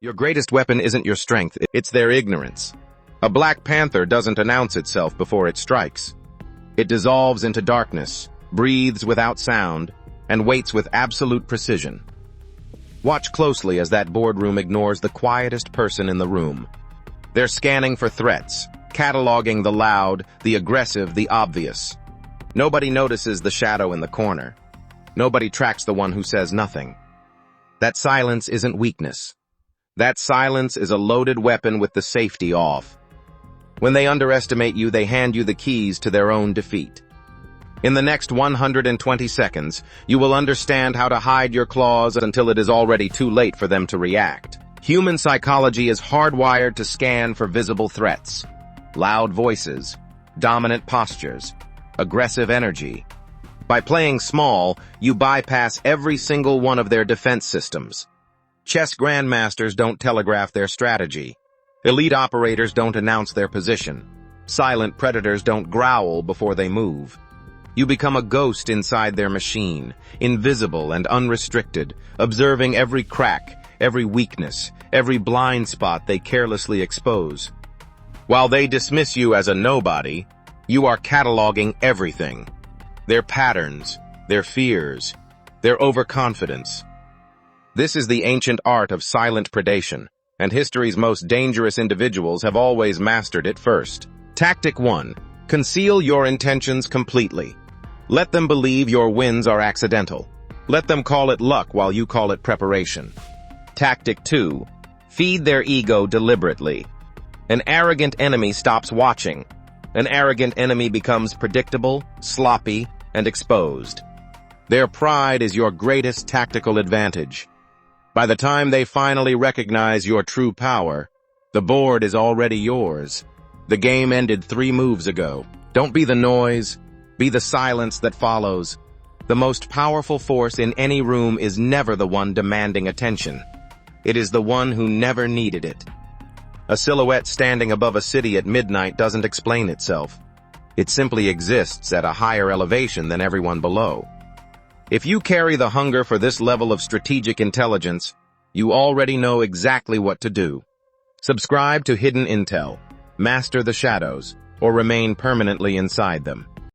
Your greatest weapon isn't your strength, it's their ignorance. A black panther doesn't announce itself before it strikes. It dissolves into darkness, breathes without sound, and waits with absolute precision. Watch closely as that boardroom ignores the quietest person in the room. They're scanning for threats, cataloging the loud, the aggressive, the obvious. Nobody notices the shadow in the corner. Nobody tracks the one who says nothing. That silence isn't weakness. That silence is a loaded weapon with the safety off. When they underestimate you, they hand you the keys to their own defeat. In the next 120 seconds, you will understand how to hide your claws until it is already too late for them to react. Human psychology is hardwired to scan for visible threats. Loud voices, dominant postures, aggressive energy. By playing small, you bypass every single one of their defense systems. Chess grandmasters don't telegraph their strategy. Elite operators don't announce their position. Silent predators don't growl before they move. You become a ghost inside their machine, invisible and unrestricted, observing every crack, every weakness, every blind spot they carelessly expose. While they dismiss you as a nobody, you are cataloging everything. Their patterns, their fears, their overconfidence. This is the ancient art of silent predation, and history's most dangerous individuals have always mastered it first. Tactic 1. Conceal your intentions completely. Let them believe your wins are accidental. Let them call it luck while you call it preparation. Tactic 2. Feed their ego deliberately. An arrogant enemy stops watching. An arrogant enemy becomes predictable, sloppy, and exposed. Their pride is your greatest tactical advantage. By the time they finally recognize your true power, the board is already yours. The game ended 3 moves ago. Don't be the noise, be the silence that follows. The most powerful force in any room is never the one demanding attention. It is the one who never needed it. A silhouette standing above a city at midnight doesn't explain itself. It simply exists at a higher elevation than everyone below. If you carry the hunger for this level of strategic intelligence, you already know exactly what to do. Subscribe to Hidden Intel, master the shadows, or remain permanently inside them.